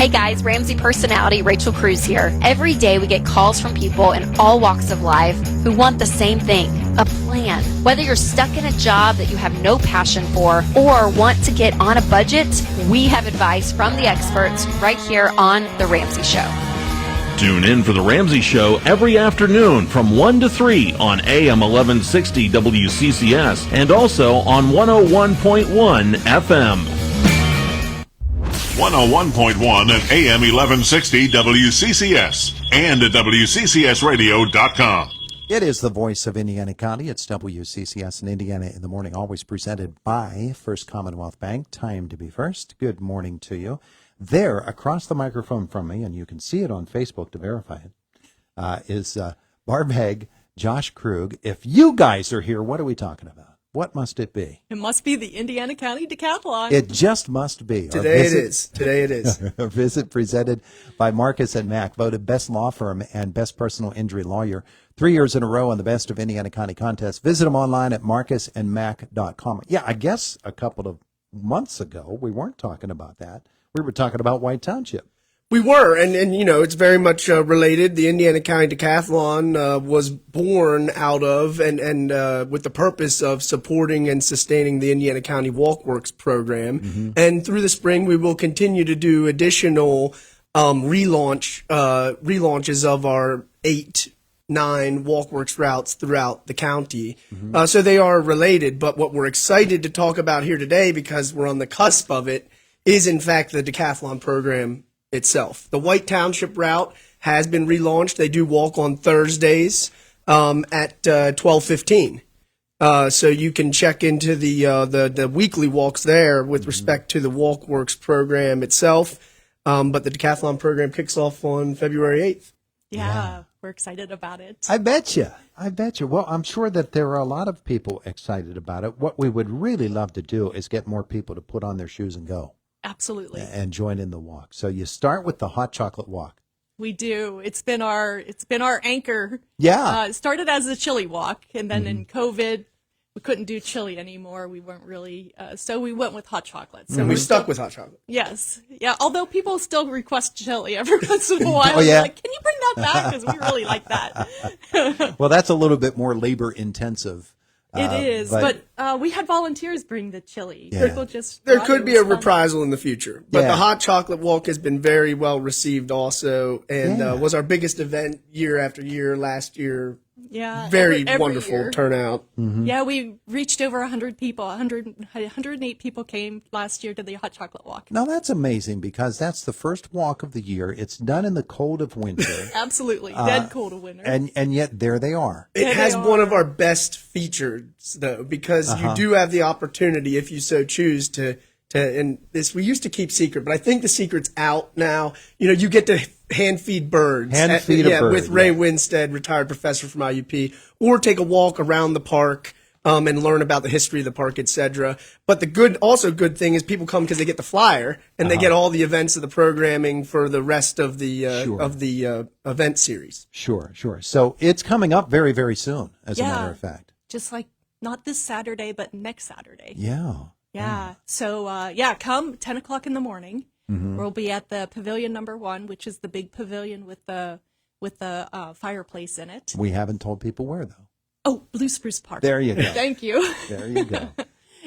Hey guys, Ramsey personality Rachel Cruz here. Every day we get calls from people in all walks of life who want the same thing, a plan. Whether you're stuck in a job that you have no passion for or want to get on a budget, we have advice from the experts right here on The Ramsey Show. Tune in for The Ramsey Show every afternoon from 1 to 3 on AM 1160 WCCS and also on 101.1 FM. 101.1 and AM 1160 WCCS and at WCCSradio.com. It is the voice of Indiana County. It's WCCS and Indiana in the Morning, always presented by First Commonwealth Bank. Time to be first. Good morning to you. There, across the microphone from me, and you can see it on Facebook to verify it, is Barb Hauge, Josh Krug. If you guys are here, what are we talking about? What must it be? It must be the Indiana County Decathlon. It just must be. Today it is. A visit presented by Marcus & Mack, voted best law firm and best personal injury lawyer 3 years in a row on the Best of Indiana County contest. Visit them online at marcusandmack.com. Yeah, I guess a couple of months ago, we weren't talking about that. We were talking about White Township. We were, and you know, it's very much related. The Indiana County Decathlon was born out of and with the purpose of supporting and sustaining the Indiana County Walkworks program. Mm-hmm. And through the spring, we will continue to do additional relaunches of our 8-9 Walkworks routes throughout the county. Mm-hmm. So they are related, but what we're excited to talk about here today, because we're on the cusp of it, is in fact the Decathlon program itself. The White Township route has been relaunched. They do walk on Thursdays at 12:15. So you can check into the weekly walks there with respect to the Walkworks program itself. But the Decathlon program kicks off on February 8th. Yeah, we're excited about it. I bet you. Well, I'm sure that there are a lot of people excited about it. What we would really love to do is get more people to put on their shoes and go. Absolutely. And join in the walk. So you start with the hot chocolate walk. We do. It's been our anchor. Yeah. It started as a chili walk, and then in COVID, we couldn't do chili anymore. We weren't really, so we went with hot chocolate. So we stuck with hot chocolate. Yes. Yeah. Although people still request chili every once in a while. Oh, yeah. Like, can you bring that back? Because we really like that. Well, that's a little bit more labor intensive. It is, but we had volunteers bring the chili. Yeah. There could be a reprisal in the future, but Yeah. the hot chocolate walk has been very well received also, and was our biggest event year after year last year. Yeah, Very every wonderful year. turnout. Mm-hmm. Yeah, we reached over 100 people. 108 people came last year to the hot chocolate walk. Now, that's amazing because that's the first walk of the year. It's done in the cold of winter. Absolutely, dead cold of winter. And yet there they are. It has one of our best features, though, because you do have the opportunity, if you so choose, to and this we used to keep secret, but I think the secret's out now. You know, you get to hand feed birds. Hand feed a bird, with Ray Winstead, retired professor from IUP, or take a walk around the park and learn about the history of the park, etc. But the good thing is people come because they get the flyer and they get all the events of the programming for the rest of the event series. Sure. So it's coming up very, very soon, as a matter of fact. Just like not this Saturday, but next Saturday. Yeah. Yeah. So, come 10 o'clock in the morning. Mm-hmm. We'll be at the Pavilion number 1, which is the big pavilion with the fireplace in it. We haven't told people where, though. Oh, Blue Spruce Park. There you go. Thank you. There you go.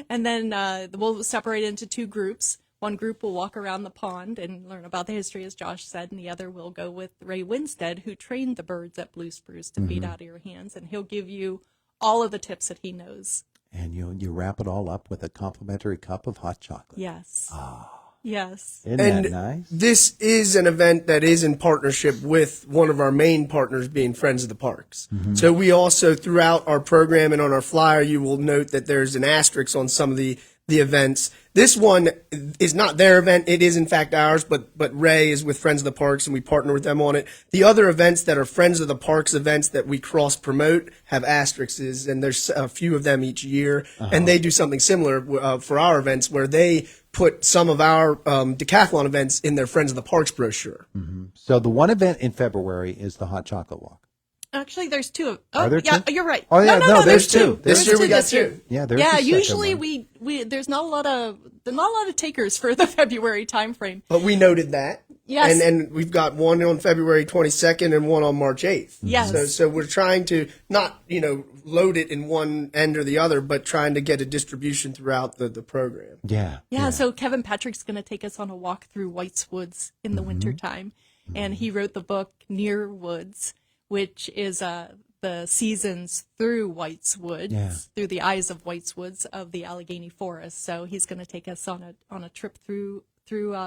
And then we'll separate into 2 groups. One group will walk around the pond and learn about the history, as Josh said, and the other will go with Ray Winstead, who trained the birds at Blue Spruce to feed out of your hands, and he'll give you all of the tips that he knows. And you wrap it all up with a complimentary cup of hot chocolate. Yes. Oh. Yes. Isn't that nice? This is an event that is in partnership with one of our main partners being Friends of the Parks. Mm-hmm. So we also, throughout our program and on our flyer, you will note that there's an asterisk on some of the events. This one is not their event. It is, in fact, ours, but Ray is with Friends of the Parks, and we partner with them on it. The other events that are Friends of the Parks events that we cross-promote have asterisks, and there's a few of them each year. And they do something similar for our events where they put some of our decathlon events in their Friends of the Parks brochure. Mm-hmm. So the one event in February is the hot chocolate walk. Actually, there's 2. Are there yeah, 2? You're right. Oh, yeah, no, there's 2. This year we got 2. Yeah, there's yeah. the Usually one. we there's not a lot of takers for the February timeframe. But we noted that. Yes. And we've got one on February 22nd and one on March 8th. Yes. So we're trying to not, load it in one end or the other, but trying to get a distribution throughout the program. Yeah, so Kevin Patrick's going to take us on a walk through White's Woods in the wintertime. And he wrote the book Near Woods, which is the seasons through White's Woods, through the eyes of White's Woods of the Allegheny Forest. So he's going to take us on a trip through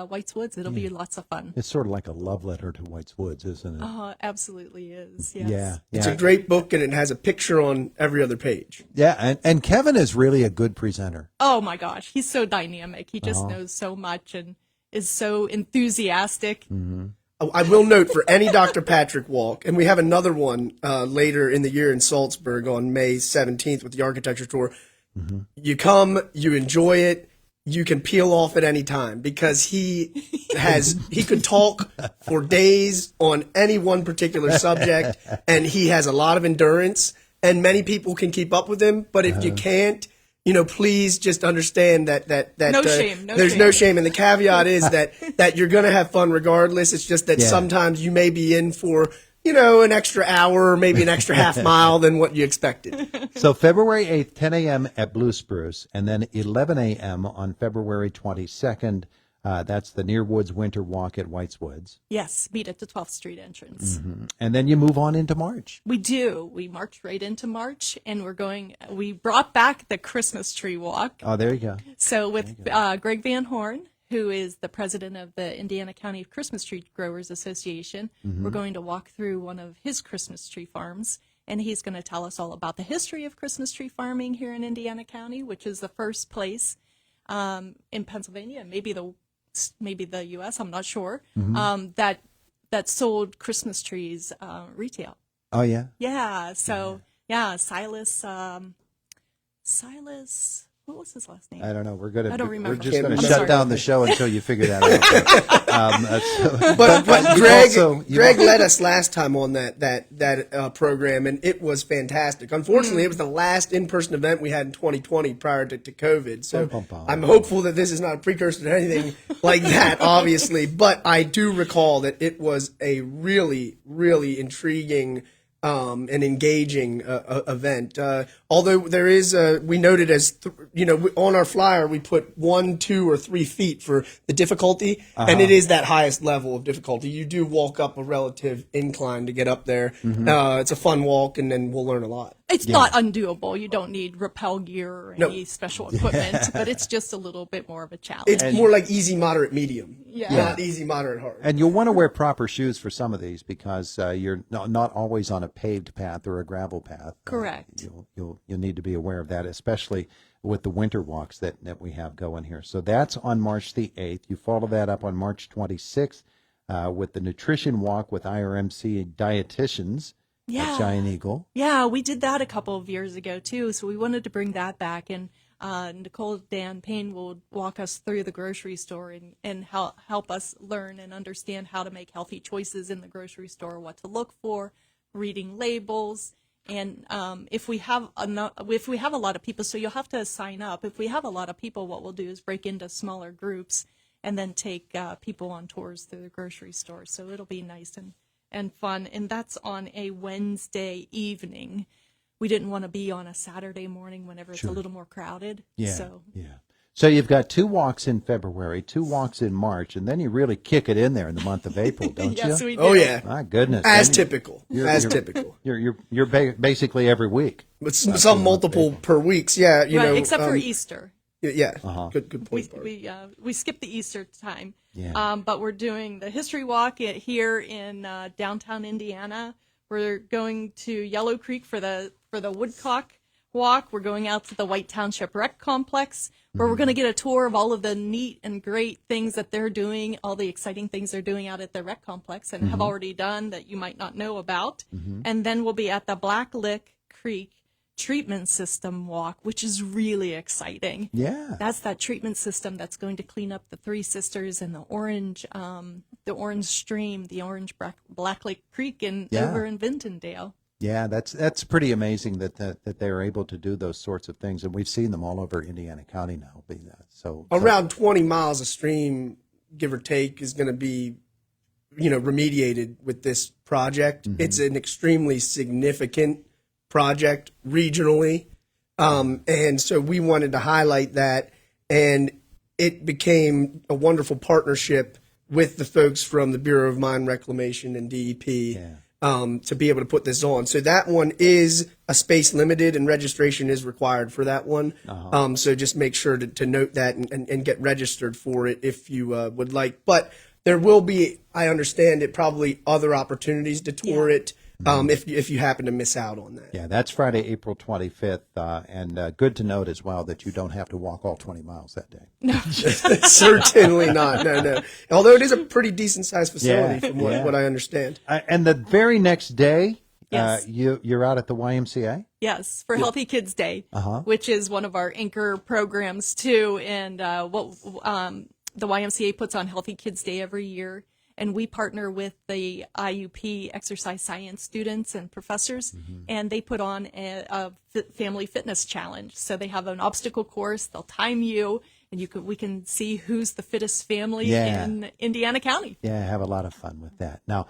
White's Woods. It'll be lots of fun. It's sort of like a love letter to White's Woods, isn't it? Oh, absolutely is. Yes. Yeah. It's a great book, and it has a picture on every other page. Yeah, and Kevin is really a good presenter. Oh my gosh, he's so dynamic. He just knows so much and is so enthusiastic. I will note for any Dr. Patrick walk, and we have another one later in the year in Salzburg on May 17th with the architecture tour. You come, you enjoy it, you can peel off at any time because he could talk for days on any one particular subject, and he has a lot of endurance, and many people can keep up with him. But if you can't, please just understand that No shame. There's no shame, and the caveat is that you're going to have fun regardless. It's just that sometimes you may be in for an extra hour or maybe an extra half mile than what you expected. So February 8th, 10 a.m. at Blue Spruce, and then 11 a.m. on February 22nd. That's the Near Woods Winter Walk at White's Woods. Yes, meet at the 12th Street entrance. And then you move on into March. We do. We march right into March, and we brought back the Christmas tree walk. Oh, there you go. So with Greg Van Horn, who is the president of the Indiana County Christmas Tree Growers Association, we're going to walk through one of his Christmas tree farms, and he's going to tell us all about the history of Christmas tree farming here in Indiana County, which is the first place in Pennsylvania, maybe the U.S., I'm not sure, that sold Christmas trees retail. Oh, yeah? Yeah. So, Silas, what was his last name? I don't know. We're I don't remember. We're just going I'm to shut sorry. down the show until you figure that out. But Greg Greg led us last time on that program, and it was fantastic. Unfortunately, it was the last in-person event we had in 2020 prior to COVID. So I'm hopeful that this is not a precursor to anything like that, obviously. But I do recall that it was a really, really intriguing and engaging event. Although there is, we noted as, on our flyer, we put 1, 2, or 3 feet for the difficulty, and it is that highest level of difficulty. You do walk up a relative incline to get up there. It's a fun walk, and then we'll learn a lot. It's not undoable. You don't need rappel gear or any special equipment, but it's just a little bit more of a challenge. It's more like easy, moderate, medium. Yeah. Not easy, moderate, hard. And you'll want to wear proper shoes for some of these because you're not always on a paved path or a gravel path. Correct. You'll need to be aware of that, especially with the winter walks that we have going here. So that's on March the 8th. You follow that up on March 26th with the nutrition walk with IRMC dietitians at Giant Eagle. Yeah, we did that a couple of years ago too, so we wanted to bring that back. And Nicole Dan Payne will walk us through the grocery store and help us learn and understand how to make healthy choices in the grocery store, what to look for, reading labels. And if we have a lot of people, so you'll have to sign up. If we have a lot of people, what we'll do is break into smaller groups and then take people on tours through the grocery store. So it'll be nice and fun. And that's on a Wednesday evening. We didn't want to be on a Saturday morning whenever it's a little more crowded. So you've got 2 walks in February, 2 walks in March, and then you really kick it in there in the month of April, don't Yes, you? we do. Oh, yeah. My goodness. As Then typical. Typical. You're basically every week. But some multiple per weeks, yeah. Right, except for Easter. Yeah, good point. We skipped the Easter time. Yeah. But we're doing the history walk here in downtown Indiana. We're going to Yellow Creek for the Woodcock walk. We're going out to the White Township Rec Complex, where we're going to get a tour of all of the neat and great things that they're doing, all the exciting things they're doing out at the rec complex and have already done that you might not know about. And then we'll be at the Black Lick Creek treatment system walk, which is really exciting. Yeah. That's that treatment system that's going to clean up the Three Sisters and the Orange Stream, the Orange Black Lake Creek over in Vintondale. Yeah, that's pretty amazing that they're able to do those sorts of things, and we've seen them all over Indiana County now. Around 20 miles of stream, give or take, is going to be remediated with this project. It's an extremely significant project regionally. And so we wanted to highlight that, and it became a wonderful partnership with the folks from the Bureau of Mine Reclamation and DEP to be able to put this on. So that one is a space limited, and registration is required for that one. So just make sure to note that and get registered for it if you would like. But there will be, I understand it, probably other opportunities to tour it. If you happen to miss out on that. Yeah, that's Friday, April 25th, and good to note as well that you don't have to walk all 20 miles that day. No. Certainly not. No. Although it is a pretty decent sized facility from what I understand. And the very next day, Yes. you're out at the YMCA? Yes, for Healthy Kids Day, which is one of our anchor programs too. And the YMCA puts on Healthy Kids Day every year. And we partner with the IUP exercise science students and professors, and they put on a family fitness challenge. So they have an obstacle course. They'll time you, and we can see who's the fittest family in Indiana County. Yeah, have a lot of fun with that. Now,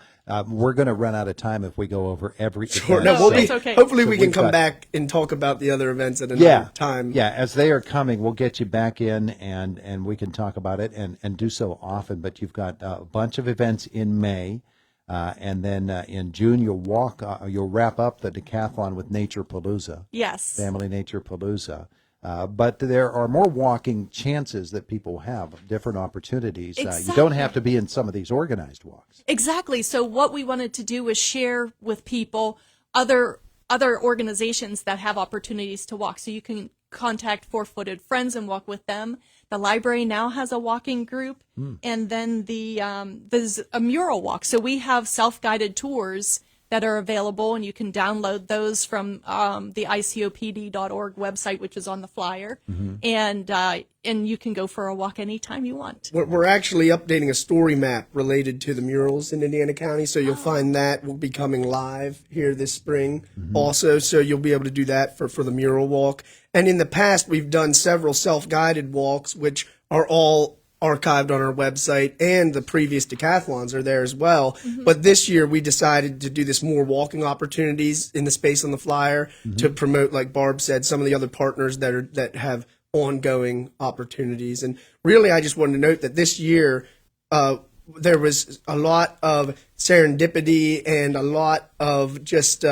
we're going to run out of time if we go over every event. No, that's okay. Hopefully So we can we've come got- back and talk about the other events at another time. Yeah, as they are coming, we'll get you back in and we can talk about it and do so often. But you've got a bunch of events in May. And then in June, you'll wrap up the decathlon with Nature Palooza. Yes. Family Nature Palooza. But there are more walking chances that people have, different opportunities. You don't Exactly. have to be in some of these organized walks. Exactly. So what we wanted to do was share with people other organizations that have opportunities to walk. So you can contact Four-Footed Friends and walk with them. The library now has a walking group, and then there's a mural walk. So we have self-guided tours that are available, and you can download those from the icopd.org website, which is on the flyer, and you can go for a walk anytime you want. We're actually updating a story map related to the murals in Indiana County, so you'll find that will be coming live here this spring also, so you'll be able to do that for the mural walk. And in the past, we've done several self-guided walks, which are all archived on our website, and the previous decathlons are there as well. But this year we decided to do this more walking opportunities in the space on the flyer to promote, like Barb said, some of the other partners that have ongoing opportunities. And really, I just wanted to note that this year there was a lot of serendipity and a lot of just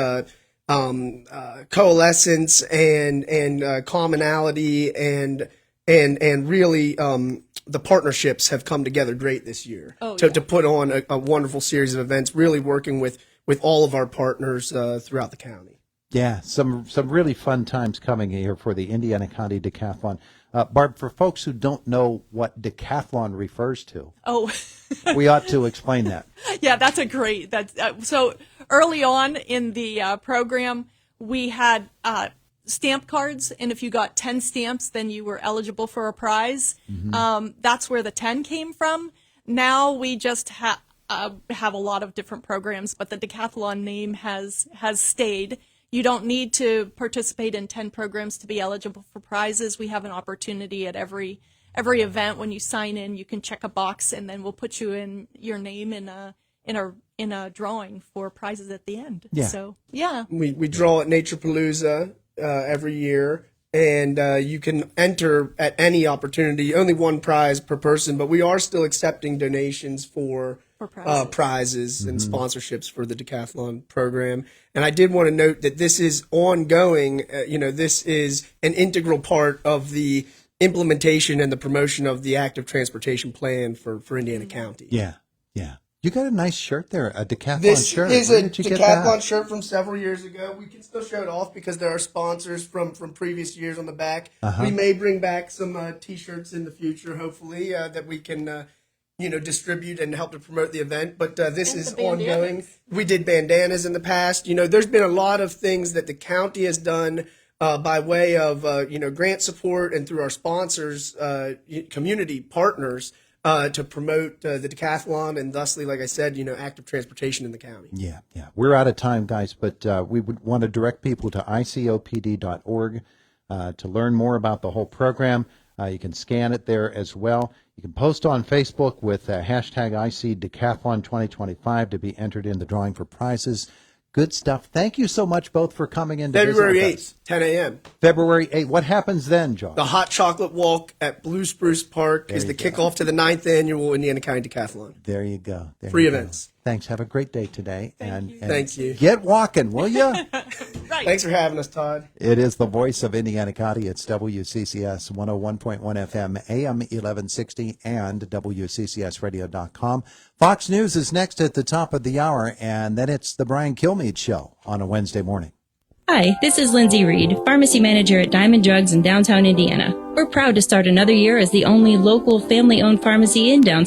coalescence and commonality and really the partnerships have come together great this year to put on a wonderful series of events, really working with all of our partners throughout the county. Yeah, some really fun times coming here for the Indiana County Decathlon. Barb, for folks who don't know what decathlon refers to, we ought to explain that. Yeah, that's a great. So early on in the program, we had stamp cards, and if you got 10 stamps, then you were eligible for a prize. That's where the 10 came from. Now we just have a lot of different programs, but the decathlon name has stayed. You don't need to participate in 10 programs to be eligible for prizes. We have an opportunity at every event. When you sign in, you can check a box, and then we'll put you in your name in a drawing for prizes at the end. Yeah. So yeah, We draw at Nature Palooza every year, and you can enter at any opportunity. Only one prize per person, but we are still accepting donations for prizes and sponsorships for the decathlon program. And I did want to note that this is ongoing. This is an integral part of the implementation and the promotion of the active transportation plan for Indiana County. Yeah. You got a nice shirt there, a decathlon This shirt. is Where a did you get decathlon that? shirt from several years ago. We can still show it off because there are sponsors from previous years on the back. We may bring back some T-shirts in the future, hopefully, that we can distribute and help to promote the event. But this is ongoing. We did bandanas in the past. There's been a lot of things that the county has done by way of grant support and through our sponsors, community partners. To promote the decathlon and thusly, like I said, active transportation in the county. Yeah. We're out of time, guys, but we would want to direct people to icopd.org to learn more about the whole program. You can scan it there as well. You can post on Facebook with hashtag IC Decathlon 2025 to be entered in the drawing for prizes. Good stuff. Thank you so much both for coming in to February visit with 8th, 10 a.m. February 8th. What happens then, Josh? The Hot Chocolate Walk at Blue Spruce Park is the kickoff to the 9th annual Indiana County Decathlon. There you go. Free events. Thanks. Have a great day today. And Thank you. Get walking, will you? Thanks for having us, Todd. It is the voice of Indiana County. It's WCCS 101.1 FM, AM 1160, and WCCSradio.com. Fox News is next at the top of the hour, and then it's the Brian Kilmeade Show on a Wednesday morning. Hi, this is Lindsay Reed, pharmacy manager at Diamond Drugs in downtown Indiana. We're proud to start another year as the only local family-owned pharmacy in downtown